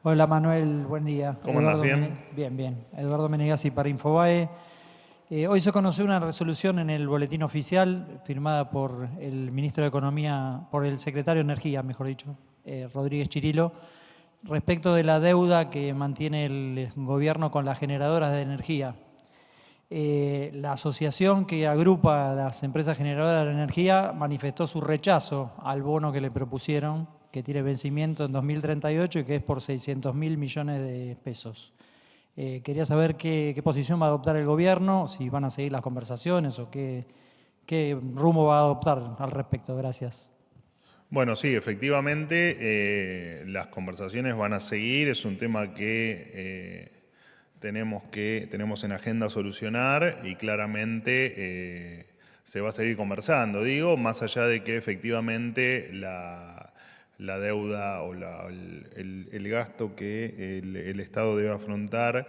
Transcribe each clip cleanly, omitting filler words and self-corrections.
Hola Manuel, buen día. ¿Cómo andas? ¿Bien? Bien, bien. Eduardo Menegazzi para Infobae. Hoy se conoció una resolución en el boletín oficial firmada por el ministro de Economía, por el secretario de Energía, mejor dicho, Rodríguez Chirilo, respecto de la deuda que mantiene el gobierno con las generadoras de energía. La asociación que agrupa a las empresas generadoras de energía manifestó su rechazo al bono que le propusieron, que tiene vencimiento en 2038 y que es por 600.000 millones de pesos. Quería saber qué posición va a adoptar el gobierno, si van a seguir las conversaciones o qué rumbo va a adoptar al respecto. Gracias. Bueno, sí, efectivamente, las conversaciones van a seguir. Es un tema que tenemos en agenda solucionar y claramente se va a seguir conversando. Digo, más allá de que efectivamente la deuda o el gasto que el Estado debe afrontar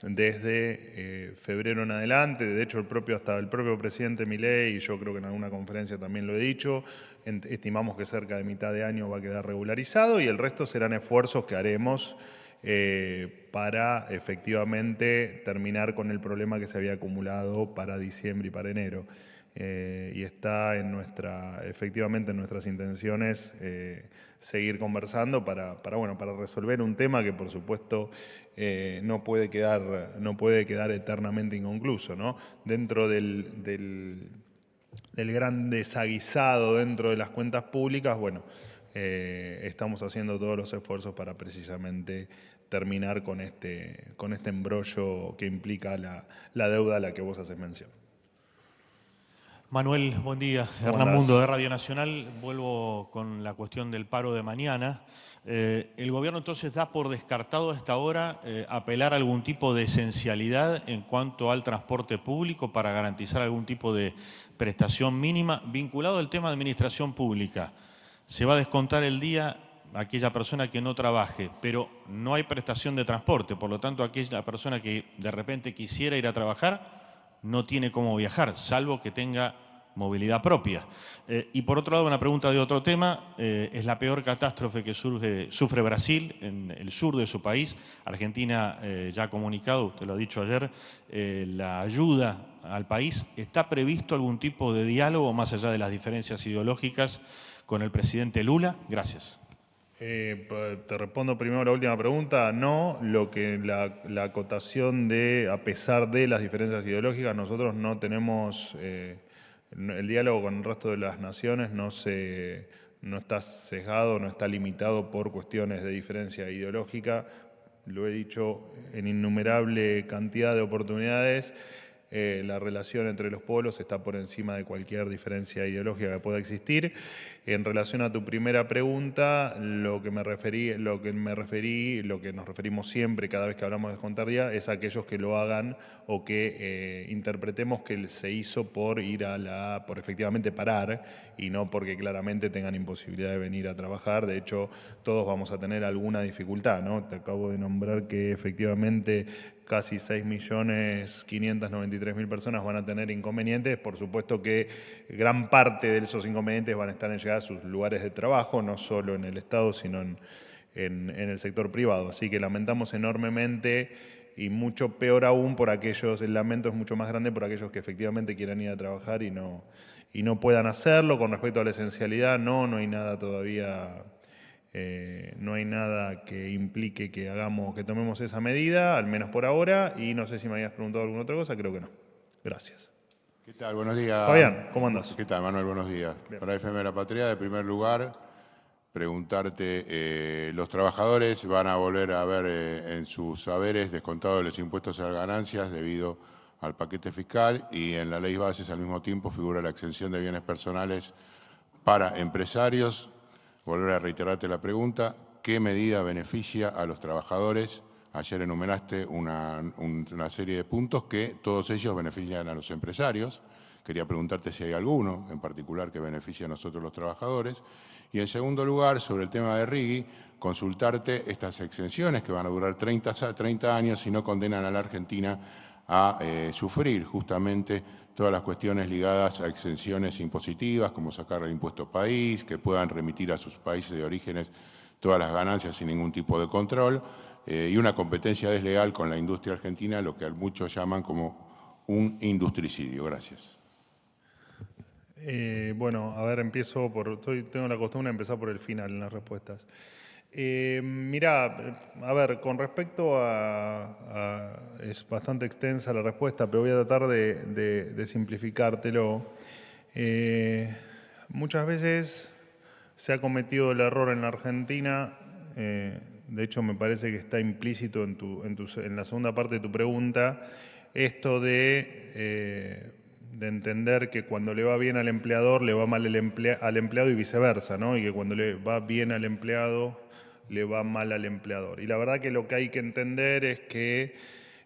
desde febrero en adelante, de hecho hasta el propio presidente Milei, y yo creo que en alguna conferencia también lo he dicho, estimamos que cerca de mitad de año va a quedar regularizado y el resto serán esfuerzos que haremos para efectivamente terminar con el problema que se había acumulado para diciembre y para enero. Y está efectivamente en nuestras intenciones seguir conversando para resolver un tema que por supuesto no puede quedar eternamente inconcluso, ¿no? Dentro del gran desaguisado dentro de las cuentas públicas, bueno, estamos haciendo todos los esfuerzos para precisamente terminar con este embrollo que implica la deuda a la que vos haces mención. Manuel, buen día. Hernán Mundo de Radio Nacional. Vuelvo con la cuestión del paro de mañana. ¿El gobierno entonces da por descartado a esta hora apelar a algún tipo de esencialidad en cuanto al transporte público para garantizar algún tipo de prestación mínima vinculado al tema de administración pública? Se va a descontar el día a aquella persona que no trabaje, pero no hay prestación de transporte. Por lo tanto, aquella persona que de repente quisiera ir a trabajar no tiene cómo viajar, salvo que tenga movilidad propia. Y por otro lado, una pregunta de otro tema, es la peor catástrofe que sufre Brasil en el sur de su país. Argentina ya ha comunicado, usted lo ha dicho ayer, la ayuda al país. ¿Está previsto algún tipo de diálogo más allá de las diferencias ideológicas con el presidente Lula? Gracias. Te respondo primero la última pregunta. No, la acotación de, a pesar de las diferencias ideológicas, nosotros no tenemos, el diálogo con el resto de las naciones no está sesgado, no está limitado por cuestiones de diferencia ideológica. Lo he dicho en innumerable cantidad de oportunidades. La relación entre los pueblos está por encima de cualquier diferencia ideológica que pueda existir. En relación a tu primera pregunta, lo que nos referimos siempre cada vez que hablamos de descontar día es a aquellos que lo hagan o que interpretemos que se hizo por efectivamente parar y no porque claramente tengan imposibilidad de venir a trabajar. De hecho, todos vamos a tener alguna dificultad, ¿no? Te acabo de nombrar que efectivamente casi 6.593.000 personas van a tener inconvenientes. Por supuesto que gran parte de esos inconvenientes van a estar en llegar a sus lugares de trabajo, no solo en el Estado, sino en el sector privado. Así que lamentamos enormemente y mucho peor aún el lamento es mucho más grande por aquellos que efectivamente quieran ir a trabajar y no puedan hacerlo. Con respecto a la esencialidad, no hay nada todavía. No hay nada que implique que tomemos esa medida, al menos por ahora, y no sé si me habías preguntado alguna otra cosa, creo que no. Gracias. ¿Qué tal? Buenos días. Fabián, ¿cómo andás? ¿Qué tal, Manuel? Buenos días. Bien. Para FM de la Patria, de primer lugar, preguntarte, los trabajadores van a volver a ver en sus haberes descontados los impuestos a las ganancias debido al paquete fiscal y en la ley bases al mismo tiempo figura la exención de bienes personales para empresarios. Volver a reiterarte la pregunta, ¿qué medida beneficia a los trabajadores? Ayer enumeraste una serie de puntos que todos ellos benefician a los empresarios. Quería preguntarte si hay alguno en particular que beneficie a nosotros los trabajadores. Y en segundo lugar, sobre el tema de Rigui, consultarte estas exenciones que van a durar 30 años y no condenan a la Argentina a sufrir justamente todas las cuestiones ligadas a exenciones impositivas, como sacar el impuesto país, que puedan remitir a sus países de orígenes todas las ganancias sin ningún tipo de control, y una competencia desleal con la industria argentina, lo que muchos llaman como un industricidio. Gracias. Bueno, a ver, empiezo tengo la costumbre de empezar por el final en las respuestas. Mirá, a ver, con respecto es bastante extensa la respuesta, pero voy a tratar de simplificártelo. Muchas veces se ha cometido el error en la Argentina, de hecho me parece que está implícito en la segunda parte de tu pregunta, esto de entender que cuando le va bien al empleador, le va mal al empleado y viceversa, ¿no? Y que cuando le va bien al empleado, le va mal al empleador. Y la verdad que lo que hay que entender es que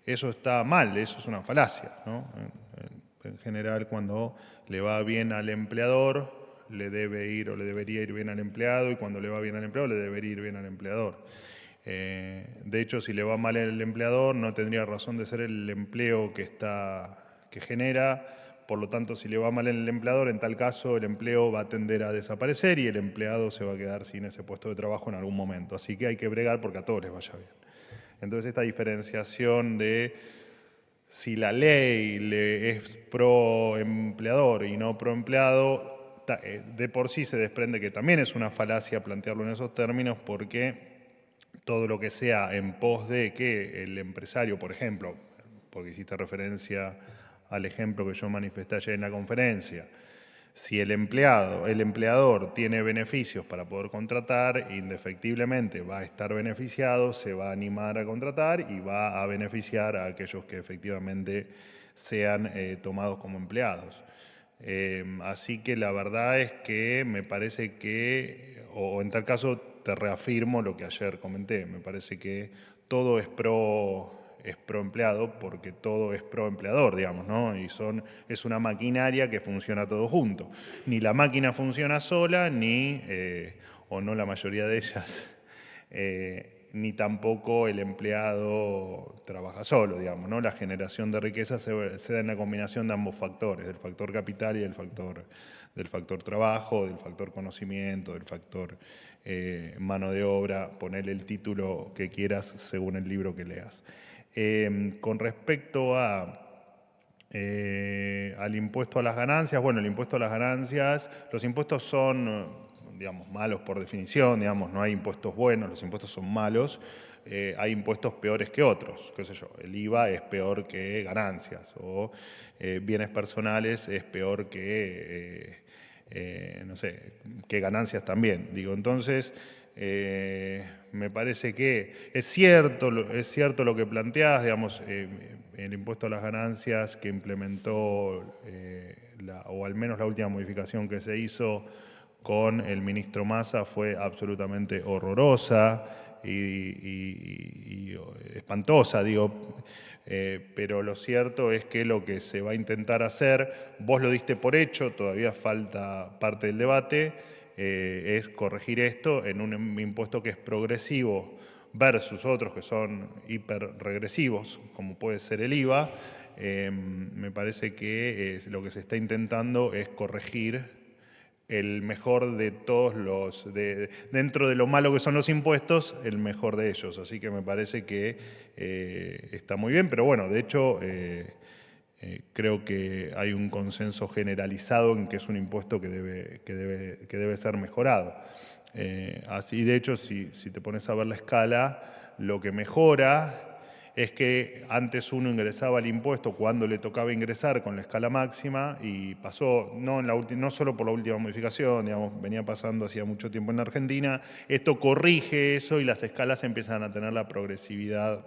eso está mal, eso es una falacia, ¿no? En general, cuando le va bien al empleador, le debe ir o le debería ir bien al empleado, y cuando le va bien al empleado, le debería ir bien al empleador. De hecho, si le va mal al empleador, no tendría razón de ser el empleo que genera. Por lo tanto, si le va mal al empleador, en tal caso el empleo va a tender a desaparecer y el empleado se va a quedar sin ese puesto de trabajo en algún momento. Así que hay que bregar porque a todos les vaya bien. Entonces, esta diferenciación de si la ley es pro empleador y no pro empleado, de por sí se desprende que también es una falacia plantearlo en esos términos, porque todo lo que sea en pos de que el empresario, por ejemplo, porque hiciste referencia al ejemplo que yo manifesté ayer en la conferencia, si el empleador tiene beneficios para poder contratar, indefectiblemente va a estar beneficiado, se va a animar a contratar y va a beneficiar a aquellos que efectivamente sean tomados como empleados. Así que la verdad es que me parece que, o en tal caso te reafirmo lo que ayer comenté, me parece que todo es pro empleado porque todo es pro empleador, digamos, ¿no? Y es una maquinaria que funciona todo junto. Ni la máquina funciona sola, o no la mayoría de ellas, ni tampoco el empleado trabaja solo, digamos, ¿no? La generación de riqueza se da en la combinación de ambos factores, del factor capital y del factor trabajo, del factor conocimiento, del factor mano de obra, ponerle el título que quieras según el libro que leas. Con respecto al impuesto a las ganancias, bueno, el impuesto a las ganancias, los impuestos son, digamos, malos por definición, digamos, no hay impuestos buenos, los impuestos son malos, hay impuestos peores que otros, qué sé yo, el IVA es peor que ganancias, o bienes personales es peor que, no sé, que ganancias también, digo, entonces me parece que es cierto lo que planteás, digamos, el impuesto a las ganancias que implementó, o al menos la última modificación que se hizo con el ministro Massa fue absolutamente horrorosa y espantosa, digo, pero lo cierto es que lo que se va a intentar hacer, vos lo diste por hecho, todavía falta parte del debate, es corregir esto en un impuesto que es progresivo versus otros que son hiperregresivos, como puede ser el IVA. Me parece que lo que se está intentando es corregir el mejor de todos dentro de lo malo que son los impuestos, el mejor de ellos. Así que me parece que está muy bien, pero bueno, de hecho creo que hay un consenso generalizado en que es un impuesto que debe ser mejorado. Así, de hecho, si te pones a ver la escala, lo que mejora es que antes uno ingresaba al impuesto cuando le tocaba ingresar con la escala máxima y pasó, no solo por la última modificación, digamos, venía pasando hacía mucho tiempo en Argentina, esto corrige eso y las escalas empiezan a tener la progresividad,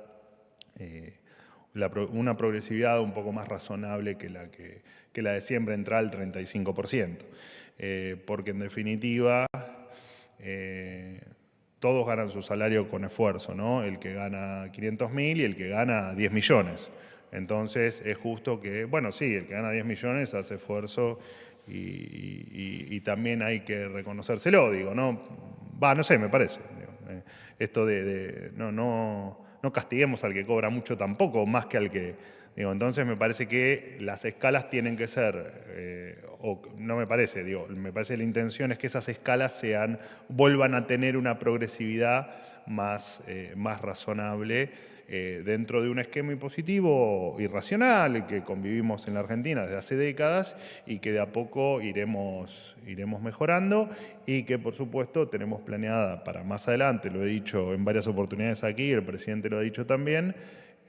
una progresividad un poco más razonable que la de siempre entrar al 35%, porque en definitiva todos ganan su salario con esfuerzo, ¿no? El que gana 500.000 y el que gana 10 millones. Entonces es justo que, bueno, sí, el que gana 10 millones hace esfuerzo y también hay que reconocérselo, digo, ¿no? No sé, me parece. Digo, esto no castiguemos al que cobra mucho tampoco, más que al que, Digo, entonces me parece que las escalas tienen que ser, o no me parece, digo, me parece que la intención es que esas escalas vuelvan a tener una progresividad más razonable dentro de un esquema impositivo irracional que convivimos en la Argentina desde hace décadas y que de a poco iremos mejorando y que por supuesto tenemos planeada para más adelante, lo he dicho en varias oportunidades aquí, el presidente lo ha dicho también,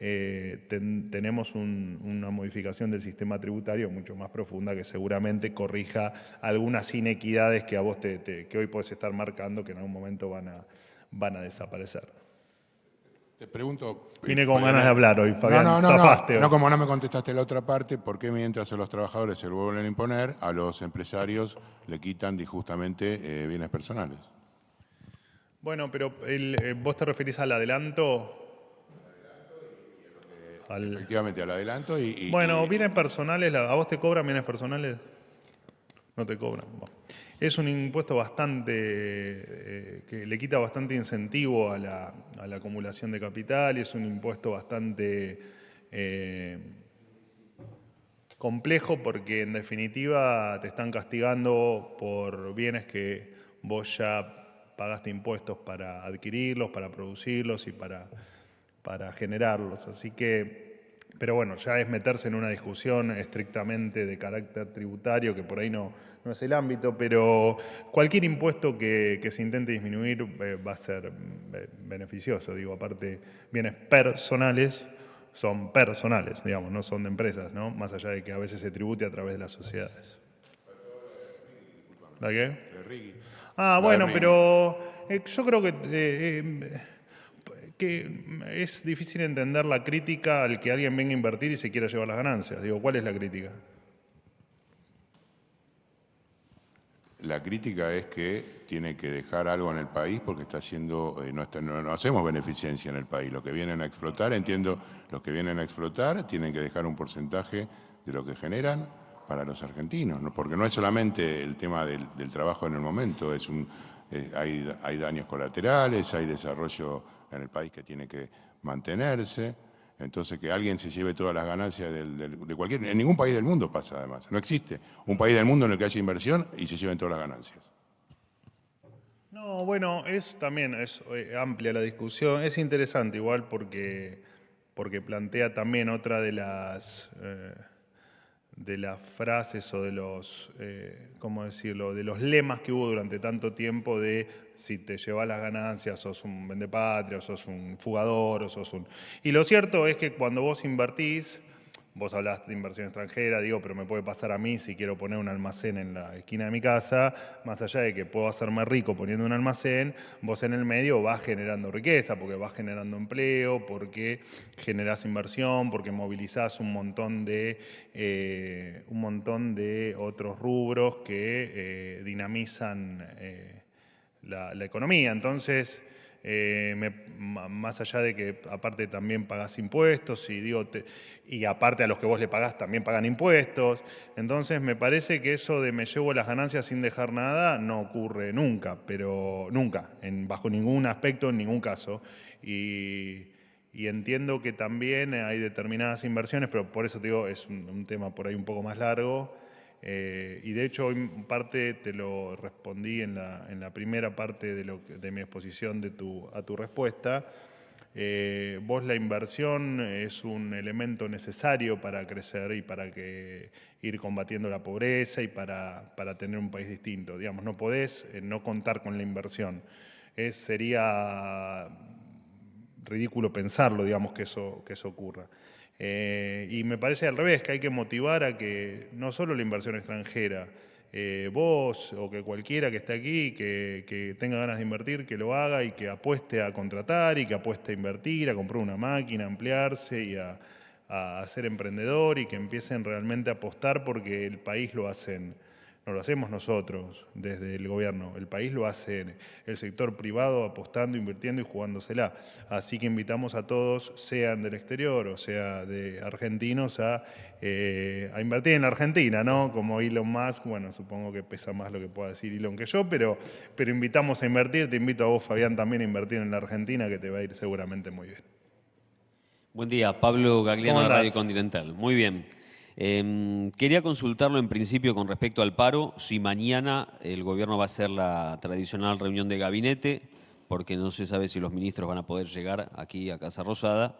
tenemos una modificación del sistema tributario mucho más profunda que seguramente corrija algunas inequidades que a vos que hoy podés estar marcando que en algún momento van a desaparecer. Te pregunto... Vine con ganas de hablar hoy, Fabián. No, como no me contestaste la otra parte, ¿por qué mientras a los trabajadores se lo vuelven a imponer, a los empresarios le quitan justamente bienes personales? Bueno, pero ¿vos te referís al adelanto? Efectivamente, al adelanto y... Bueno, bienes personales, ¿a vos te cobran bienes personales? No te cobran. Bueno. Es un impuesto que le quita bastante incentivo a la acumulación de capital y es un impuesto bastante complejo porque en definitiva te están castigando por bienes que vos ya pagaste impuestos para adquirirlos, para producirlos y para generarlos. Así que... Pero bueno, ya es meterse en una discusión estrictamente de carácter tributario, que por ahí no es el ámbito, pero cualquier impuesto que se intente disminuir va a ser beneficioso. Digo, aparte, bienes personales son personales, digamos, no son de empresas, ¿no? Más allá de que a veces se tribute a través de las sociedades. ¿La qué? Bueno, pero yo creo que es difícil entender la crítica al que alguien venga a invertir y se quiera llevar las ganancias. Digo, ¿cuál es la crítica? La crítica es que tiene que dejar algo en el país porque está haciendo, no hacemos beneficencia en el país. Los que vienen a explotar, los que vienen a explotar tienen que dejar un porcentaje de lo que generan para los argentinos, ¿no? Porque no es solamente el tema del trabajo en el momento, hay daños colaterales, hay desarrollo en el país que tiene que mantenerse. Entonces, que alguien se lleve todas las ganancias de cualquier... En ningún país del mundo pasa, además. No existe un país del mundo en el que haya inversión y se lleven todas las ganancias. No, bueno, también es amplia la discusión. Es interesante igual porque plantea también otra de las frases o de los, ¿cómo decirlo?, de los lemas que hubo durante tanto tiempo de si te llevas las ganancias sos un vendepatria, o sos un fugador, o sos un... Y lo cierto es que cuando vos invertís, vos hablás de inversión extranjera, digo, pero me puede pasar a mí si quiero poner un almacén en la esquina de mi casa, más allá de que puedo hacerme rico poniendo un almacén, vos en el medio vas generando riqueza, porque vas generando empleo, porque generás inversión, porque movilizás un montón de otros rubros que dinamizan la economía. Entonces, más allá de que aparte también pagás impuestos y aparte a los que vos le pagás también pagan impuestos, entonces me parece que eso de me llevo las ganancias sin dejar nada no ocurre nunca, pero nunca, bajo ningún aspecto, en ningún caso. Y entiendo que también hay determinadas inversiones, pero por eso te digo, es un tema por ahí un poco más largo. Y de hecho, hoy parte te lo respondí en la primera parte de mi exposición a tu respuesta. Vos la inversión es un elemento necesario para crecer y para ir combatiendo la pobreza y para tener un país distinto. Digamos, no podés no contar con la inversión. Sería ridículo pensarlo, digamos, que eso ocurra. Y me parece al revés, que hay que motivar a que no solo la inversión extranjera, vos o que cualquiera que esté aquí, que tenga ganas de invertir, que lo haga y que apueste a contratar y que apueste a invertir, a comprar una máquina, a ampliarse y a ser emprendedor y que empiecen realmente a apostar porque el país no lo hacemos nosotros desde el gobierno, el país lo hace el sector privado apostando, invirtiendo y jugándosela. Así que invitamos a todos, sean del exterior o sea de argentinos, a invertir en la Argentina, ¿no? Como Elon Musk, bueno, supongo que pesa más lo que pueda decir Elon que yo, pero invitamos a invertir, te invito a vos, Fabián, también a invertir en la Argentina, que te va a ir seguramente muy bien. Buen día, Pablo Gagliano ¿Cómo de Radio andás? Continental. Muy bien. Quería consultarlo en principio con respecto al paro, si mañana el gobierno va a hacer la tradicional reunión de gabinete, porque no se sabe si los ministros van a poder llegar aquí a Casa Rosada.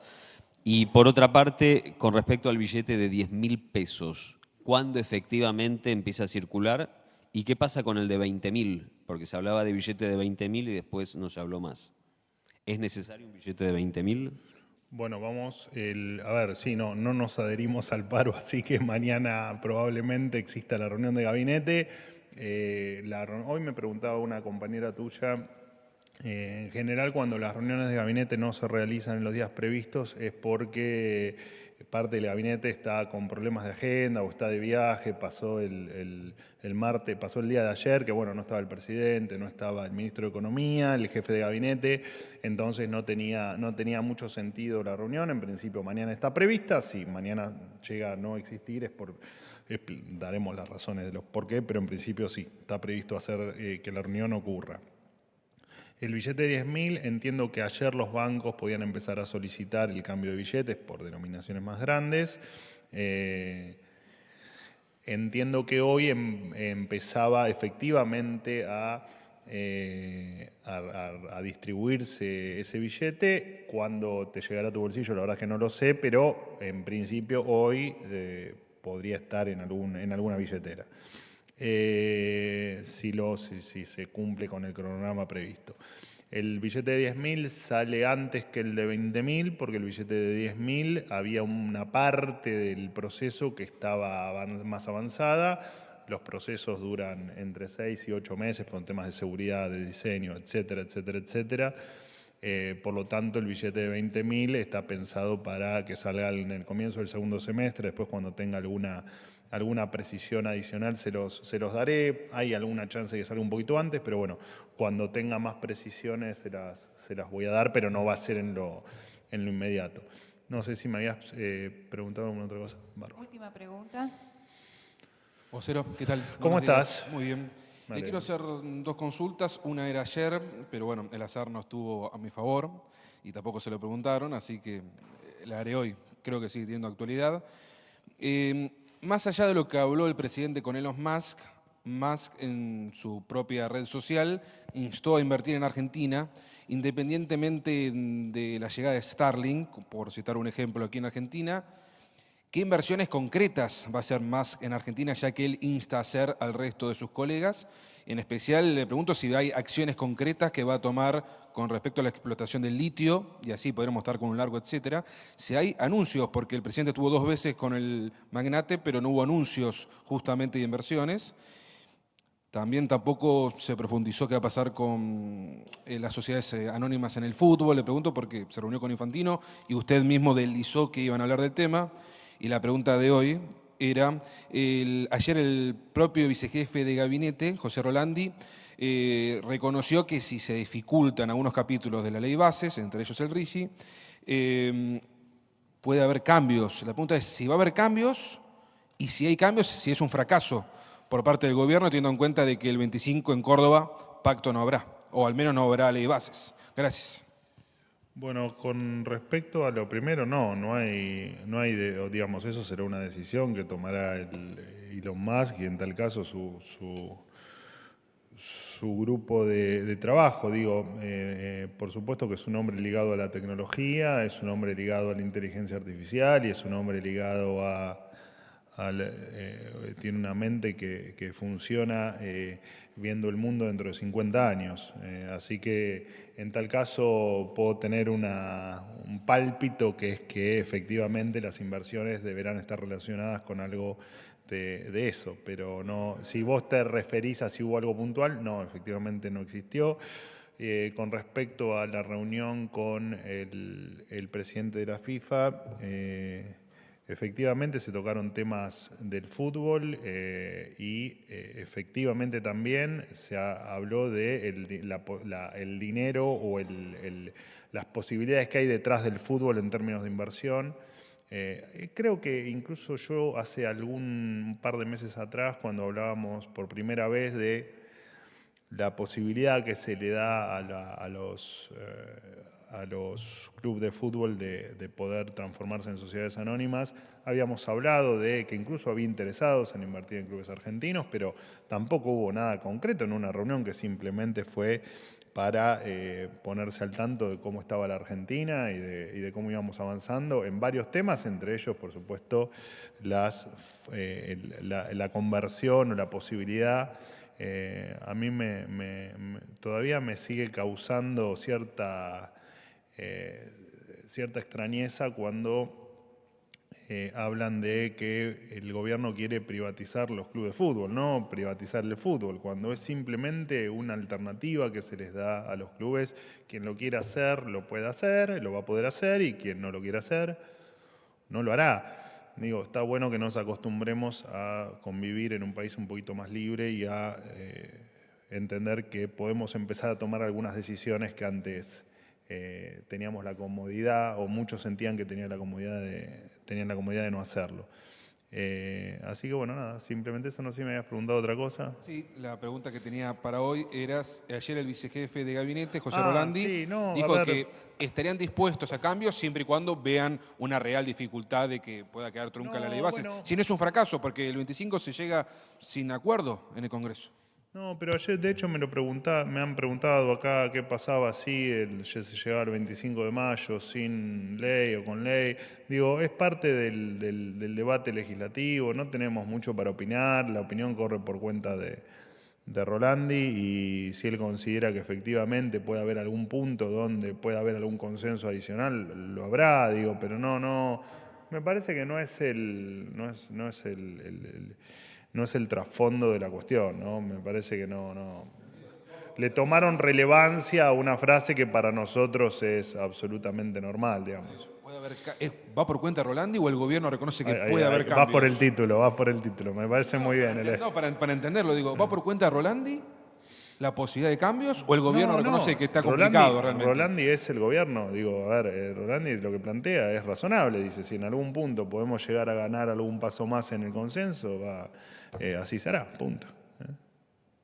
Y por otra parte, con respecto al billete de 10.000 pesos, ¿cuándo efectivamente empieza a circular? ¿Y qué pasa con el de 20.000? Porque se hablaba de billete de 20.000 y después no se habló más. ¿Es necesario un billete de 20.000? Bueno, a ver, sí, no nos adherimos al paro, así que mañana probablemente exista la reunión de gabinete. Hoy me preguntaba una compañera tuya, en general cuando las reuniones de gabinete no se realizan en los días previstos es porque parte del gabinete está con problemas de agenda o está de viaje, pasó el martes, pasó el día de ayer, que bueno, no estaba el presidente, no estaba el ministro de Economía, el jefe de gabinete, entonces no tenía mucho sentido la reunión. En principio mañana está prevista, si mañana llega a no existir daremos las razones de los por qué, pero en principio sí, está previsto hacer que la reunión ocurra. El billete de 10.000, entiendo que ayer los bancos podían empezar a solicitar el cambio de billetes por denominaciones más grandes. Entiendo que hoy empezaba efectivamente a distribuirse ese billete. Cuando te llegará a tu bolsillo, la verdad es que no lo sé, pero en principio hoy podría estar en alguna billetera. Si se cumple con el cronograma previsto. El billete de 10.000 sale antes que el de 20.000 porque el billete de 10.000 había una parte del proceso que estaba más avanzada. Los procesos duran entre 6 y 8 meses por temas de seguridad, de diseño, etcétera, etcétera, etcétera. Por lo tanto, el billete de 20.000 está pensado para que salga en el comienzo del segundo semestre. Después, cuando tenga alguna precisión adicional, se los daré. Hay alguna chance de que salga un poquito antes, pero bueno, cuando tenga más precisiones se las voy a dar, pero no va a ser en lo inmediato. No sé si me habías preguntado alguna otra cosa. Bárbaro. Última pregunta. Vocero, ¿qué tal? ¿Cómo Buenos días. estás? Muy bien. Me alegro. Quiero hacer dos consultas. Una era ayer, pero bueno, el azar no estuvo a mi favor y tampoco se lo preguntaron, así que la haré hoy. Creo que sigue teniendo actualidad. Más allá de lo que habló el presidente con Elon Musk, Musk en su propia red social instó a invertir en Argentina, independientemente de la llegada de Starlink, por citar un ejemplo aquí en Argentina. ¿Qué inversiones concretas va a hacer Musk en Argentina, ya que él insta a hacer al resto de sus colegas? En especial le pregunto si hay acciones concretas que va a tomar con respecto a la explotación del litio, y así podremos estar con un largo etcétera. Si hay anuncios, porque el presidente estuvo 2 veces con el magnate, pero no hubo anuncios justamente de inversiones. También tampoco se profundizó qué va a pasar con las sociedades anónimas en el fútbol. Le pregunto porque se reunió con Infantino y usted mismo deslizó que iban a hablar del tema. Y la pregunta de hoy era, ayer el propio vicejefe de gabinete, José Rolandi, reconoció que si se dificultan algunos capítulos de la ley bases, entre ellos el RIGI, puede haber cambios. La pregunta es si va a haber cambios y si hay cambios, si es un fracaso por parte del gobierno, teniendo en cuenta de que el 25 en Córdoba pacto no habrá, o al menos no habrá ley bases. Gracias. Bueno, con respecto a lo primero, no hay, digamos, eso será una decisión que tomará Elon Musk y en tal caso su grupo de trabajo. Por supuesto que es un hombre ligado a la tecnología, es un hombre ligado a la inteligencia artificial y es un hombre ligado tiene una mente que funciona viendo el mundo dentro de 50 años. Así que en tal caso puedo tener un pálpito que es que efectivamente las inversiones deberán estar relacionadas con algo de eso. Pero no, si vos te referís a si hubo algo puntual, no, efectivamente no existió. Con respecto a la reunión con el presidente de la FIFA, efectivamente se tocaron temas del fútbol y efectivamente también se habló de el dinero o las posibilidades que hay detrás del fútbol en términos de inversión. Creo que incluso yo hace un par de meses atrás, cuando hablábamos por primera vez de la posibilidad que se le da a a los clubes de fútbol de poder transformarse en sociedades anónimas. Habíamos hablado de que incluso había interesados en invertir en clubes argentinos, pero tampoco hubo nada concreto en una reunión que simplemente fue para ponerse al tanto de cómo estaba la Argentina y de cómo íbamos avanzando en varios temas, entre ellos, por supuesto, la conversión o la posibilidad. A mí todavía me sigue causando cierta extrañeza cuando hablan de que el gobierno quiere privatizar los clubes de fútbol, no privatizar el fútbol, cuando es simplemente una alternativa que se les da a los clubes. Quien lo quiera hacer, lo puede hacer, lo va a poder hacer, y quien no lo quiera hacer, no lo hará. Digo, está bueno que nos acostumbremos a convivir en un país un poquito más libre y a entender que podemos empezar a tomar algunas decisiones que antes teníamos la comodidad, o muchos sentían que tenían la comodidad de no hacerlo. Así que bueno, nada, simplemente eso. No sé si me habías preguntado otra cosa. Sí, la pregunta que tenía para hoy era, ayer el vicejefe de gabinete, José Rolandi, sí, no, dijo a ver, que estarían dispuestos a cambios siempre y cuando vean una real dificultad de que pueda quedar trunca la ley de bases. Bueno. Si no es un fracaso, porque el 25 se llega sin acuerdo en el Congreso. No, pero ayer de hecho me han preguntado acá qué pasaba si se llegaba el 25 de mayo sin ley o con ley. Digo, es parte del debate legislativo, no tenemos mucho para opinar, la opinión corre por cuenta de Rolandi, y si él considera que efectivamente puede haber algún punto donde pueda haber algún consenso adicional, lo habrá, digo, pero no, me parece que no es el trasfondo de la cuestión, ¿no? Me parece que no. Le tomaron relevancia a una frase que para nosotros es absolutamente normal, digamos. ¿Va por cuenta de Rolandi o el gobierno reconoce que puede haber cambios? Vas por el título, me parece muy bien. No, para entenderlo, digo, ¿va por cuenta de Rolandi la posibilidad de cambios o el gobierno reconoce que está complicado realmente? Rolandi es el gobierno, digo, a ver, Rolandi lo que plantea es razonable, dice, si en algún punto podemos llegar a ganar algún paso más en el consenso, así será, punto.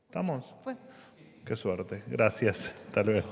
¿Estamos? Fue. Qué suerte, gracias, hasta luego.